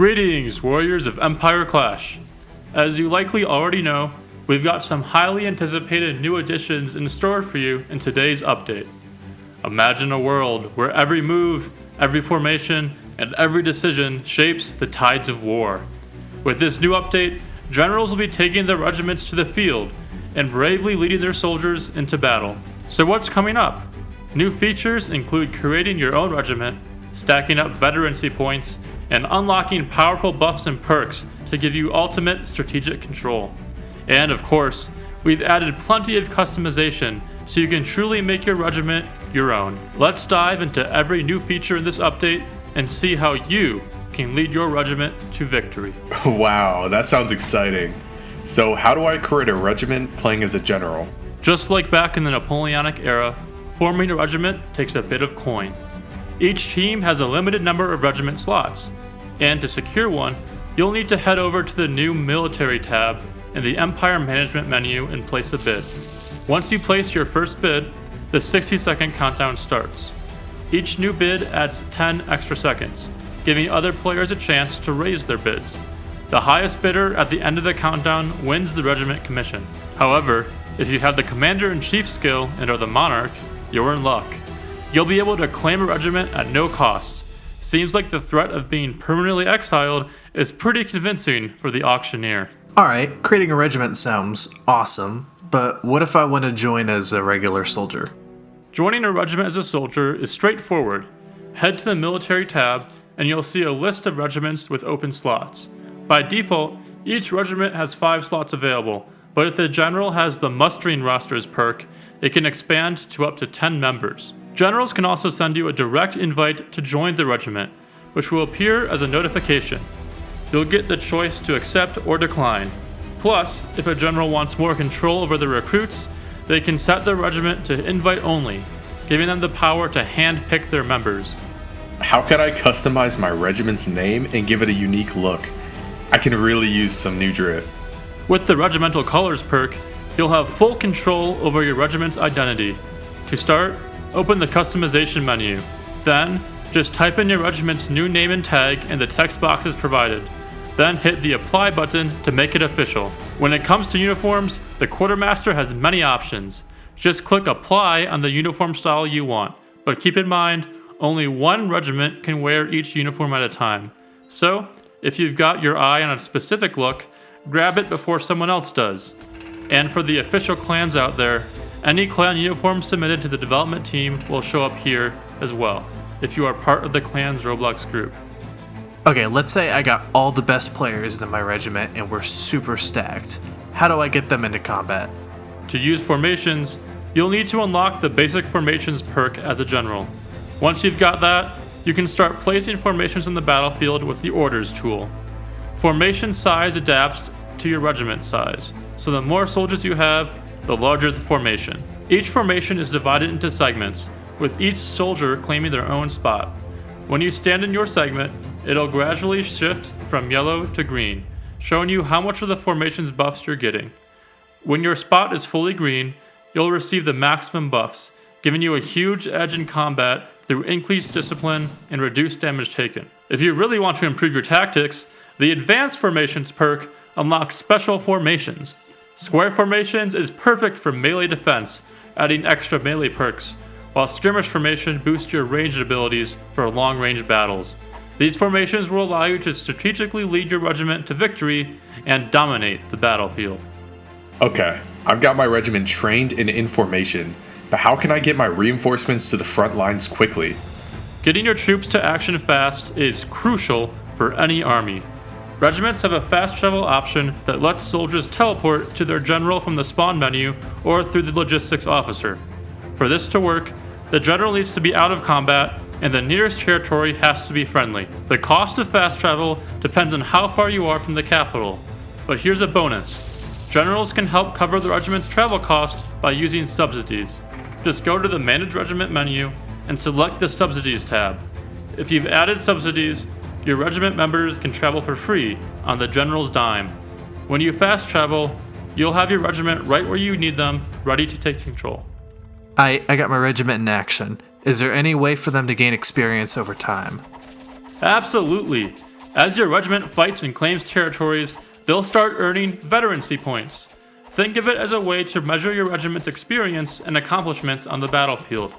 Greetings, warriors of Empire Clash. As you likely already know, we've got some highly anticipated new additions in store for you in today's update. Imagine a world where every move, every formation, and every decision shapes the tides of war. With this new update, generals will be taking their regiments to the field and bravely leading their soldiers into battle. So what's coming up? New features include creating your own regiment, stacking up veterancy points, and unlocking powerful buffs and perks to give you ultimate strategic control. And of course, we've added plenty of customization so you can truly make your regiment your own. Let's dive into every new feature in this update and see how you can lead your regiment to victory. Wow, that sounds exciting. So how do I create a regiment playing as a general? Just like back in the Napoleonic era, forming a regiment takes a bit of coin. Each team has a limited number of regiment slots, and to secure one, you'll need to head over to the new Military tab in the Empire Management menu and place a bid. Once you place your first bid, the 60-second countdown starts. Each new bid adds 10 extra seconds, giving other players a chance to raise their bids. The highest bidder at the end of the countdown wins the regiment commission. However, if you have the Commander-in-Chief skill and are the Monarch, you're in luck. You'll be able to claim a regiment at no cost. Seems like the threat of being permanently exiled is pretty convincing for the auctioneer. Alright, creating a regiment sounds awesome, but what if I want to join as a regular soldier? Joining a regiment as a soldier is straightforward. Head to the Military tab and you'll see a list of regiments with open slots. By default, each regiment has 5 slots available, but if the general has the Mustering Rosters perk, it can expand to up to 10 members. Generals can also send you a direct invite to join the regiment, which will appear as a notification. You'll get the choice to accept or decline. Plus, if a general wants more control over the recruits, they can set their regiment to invite only, giving them the power to hand-pick their members. How can I customize my regiment's name and give it a unique look? I can really use some new drip. With the Regimental Colors perk, you'll have full control over your regiment's identity. To start, open the customization menu. Then, just type in your regiment's new name and tag in the text boxes provided. Then hit the apply button to make it official. When it comes to uniforms, the Quartermaster has many options. Just click apply on the uniform style you want. But keep in mind, only one regiment can wear each uniform at a time. So, if you've got your eye on a specific look, grab it before someone else does. And for the official clans out there, any clan uniform submitted to the development team will show up here as well, if you are part of the clan's Roblox group. Okay, let's say I got all the best players in my regiment and we're super stacked. How do I get them into combat? To use formations, you'll need to unlock the basic formations perk as a general. Once you've got that, you can start placing formations in the battlefield with the orders tool. Formation size adapts to your regiment size, so the more soldiers you have, the larger the formation. Each formation is divided into segments, with each soldier claiming their own spot. When you stand in your segment, it'll gradually shift from yellow to green, showing you how much of the formation's buffs you're getting. When your spot is fully green, you'll receive the maximum buffs, giving you a huge edge in combat through increased discipline and reduced damage taken. If you really want to improve your tactics, the Advanced Formations perk unlocks special formations. Square formations is perfect for melee defense, adding extra melee perks, while skirmish formation boosts your ranged abilities for long-range battles. These formations will allow you to strategically lead your regiment to victory and dominate the battlefield. Okay, I've got my regiment trained and in formation, but how can I get my reinforcements to the front lines quickly? Getting your troops to action fast is crucial for any army. Regiments have a fast travel option that lets soldiers teleport to their general from the spawn menu or through the logistics officer. For this to work, the general needs to be out of combat and the nearest territory has to be friendly. The cost of fast travel depends on how far you are from the capital, but here's a bonus. Generals can help cover the regiment's travel costs by using subsidies. Just go to the Manage Regiment menu and select the Subsidies tab. If you've added subsidies, your regiment members can travel for free on the general's dime. When you fast travel, you'll have your regiment right where you need them, ready to take control. I got my regiment in action. Is there any way for them to gain experience over time? Absolutely. As your regiment fights and claims territories, they'll start earning Veterancy Points. Think of it as a way to measure your regiment's experience and accomplishments on the battlefield.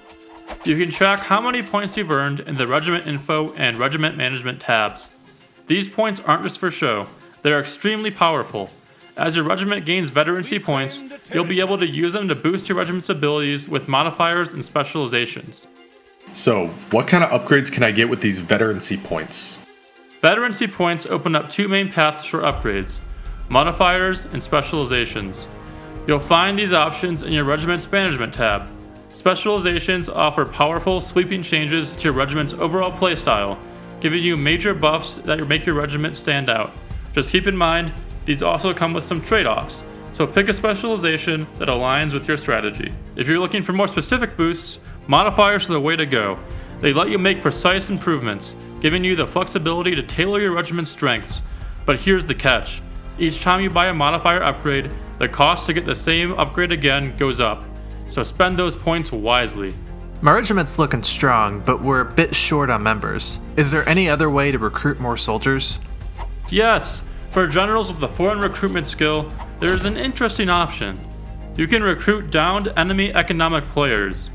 You can track how many points you've earned in the Regiment Info and Regiment Management tabs. These points aren't just for show, they're extremely powerful. As your regiment gains Veterancy Points, you'll be able to use them to boost your regiment's abilities with modifiers and specializations. So, what kind of upgrades can I get with these Veterancy Points? Veterancy Points open up two main paths for upgrades: modifiers and specializations. You'll find these options in your Regiment's Management tab. Specializations offer powerful, sweeping changes to your regiment's overall playstyle, giving you major buffs that make your regiment stand out. Just keep in mind, these also come with some trade-offs, so pick a specialization that aligns with your strategy. If you're looking for more specific boosts, modifiers are the way to go. They let you make precise improvements, giving you the flexibility to tailor your regiment's strengths. But here's the catch. Each time you buy a modifier upgrade, the cost to get the same upgrade again goes up. So spend those points wisely. My regiment's looking strong, but we're a bit short on members. Is there any other way to recruit more soldiers? Yes, for generals with the foreign recruitment skill, there is an interesting option. You can recruit downed enemy economic players.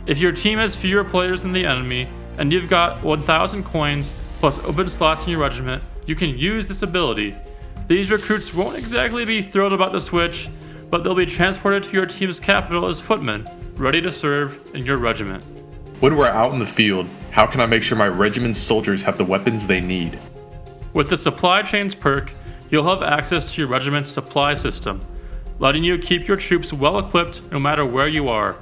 If your team has fewer players than the enemy, and you've got 1,000 coins plus open slots in your regiment, you can use this ability. These recruits won't exactly be thrilled about the switch, but they'll be transported to your team's capital as footmen, ready to serve in your regiment. When we're out in the field, how can I make sure my regiment's soldiers have the weapons they need? With the Supply Chains perk, you'll have access to your regiment's supply system, letting you keep your troops well equipped no matter where you are.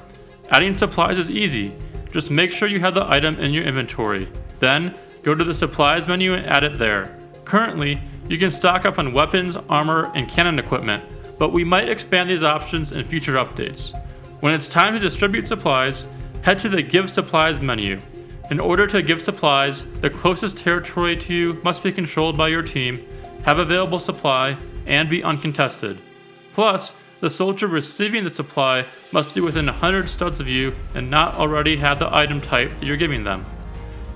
Adding supplies is easy, just make sure you have the item in your inventory. Then, go to the supplies menu and add it there. Currently, you can stock up on weapons, armor, and cannon equipment, but we might expand these options in future updates. When it's time to distribute supplies, head to the Give Supplies menu. In order to give supplies, the closest territory to you must be controlled by your team, have available supply, and be uncontested. Plus, the soldier receiving the supply must be within 100 studs of you and not already have the item type that you're giving them.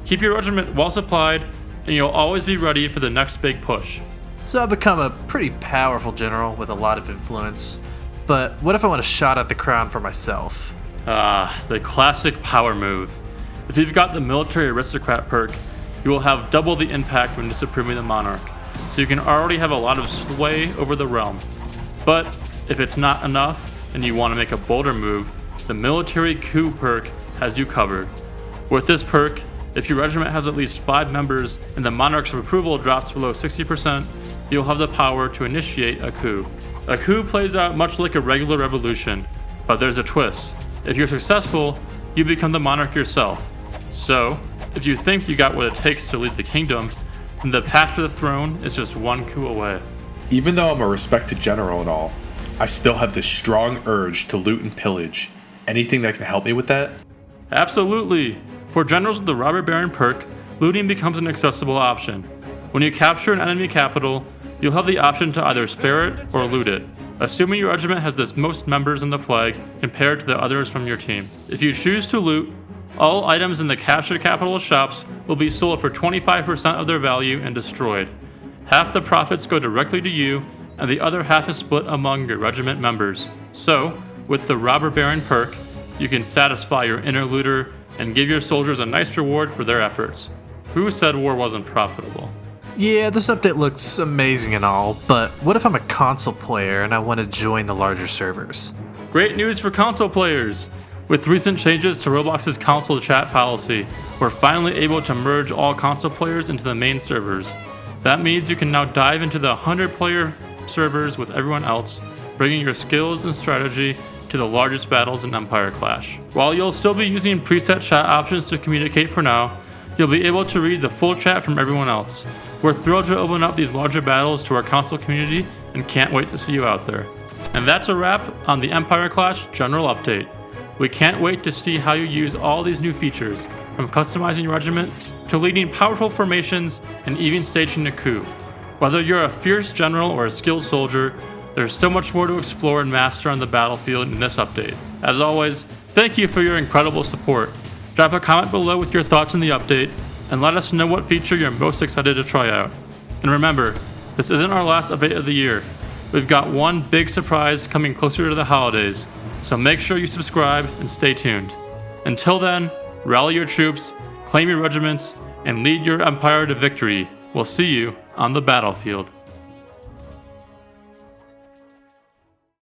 Keep your regiment well supplied, and you'll always be ready for the next big push. So I've become a pretty powerful general with a lot of influence. But what if I want a shot at the crown for myself? The classic power move. If you've got the Military Aristocrat perk, you will have double the impact when disapproving the monarch, so you can already have a lot of sway over the realm. But if it's not enough and you want to make a bolder move, the Military Coup perk has you covered. With this perk, if your regiment has at least 5 members and the monarch's approval drops below 60%, you'll have the power to initiate a coup. A coup plays out much like a regular revolution, but there's a twist. If you're successful, you become the monarch yourself. So, if you think you got what it takes to lead the kingdom, then the path to the throne is just one coup away. Even though I'm a respected general and all, I still have this strong urge to loot and pillage. Anything that can help me with that? Absolutely! For generals with the Robber Baron perk, looting becomes an accessible option. When you capture an enemy capital, you'll have the option to either spare it or loot it, assuming your regiment has the most members in the flag compared to the others from your team. If you choose to loot, all items in the captured capital shops will be sold for 25% of their value and destroyed. Half the profits go directly to you, and the other half is split among your regiment members. So, with the Robber Baron perk, you can satisfy your inner looter and give your soldiers a nice reward for their efforts. Who said war wasn't profitable? Yeah, this update looks amazing and all, but what if I'm a console player and I want to join the larger servers? Great news for console players! With recent changes to Roblox's console chat policy, we're finally able to merge all console players into the main servers. That means you can now dive into the 100-player servers with everyone else, bringing your skills and strategy to the largest battles in Empire Clash. While you'll still be using preset chat options to communicate for now, you'll be able to read the full chat from everyone else. We're thrilled to open up these larger battles to our console community and can't wait to see you out there. And that's a wrap on the Empire Clash General Update. We can't wait to see how you use all these new features, from customizing your regiment to leading powerful formations and even staging a coup. Whether you're a fierce general or a skilled soldier, there's so much more to explore and master on the battlefield in this update. As always, thank you for your incredible support. Drop a comment below with your thoughts on the update, and let us know what feature you're most excited to try out. And remember, this isn't our last update of the year. We've got one big surprise coming closer to the holidays, so make sure you subscribe and stay tuned. Until then, rally your troops, claim your regiments, and lead your empire to victory. We'll see you on the battlefield.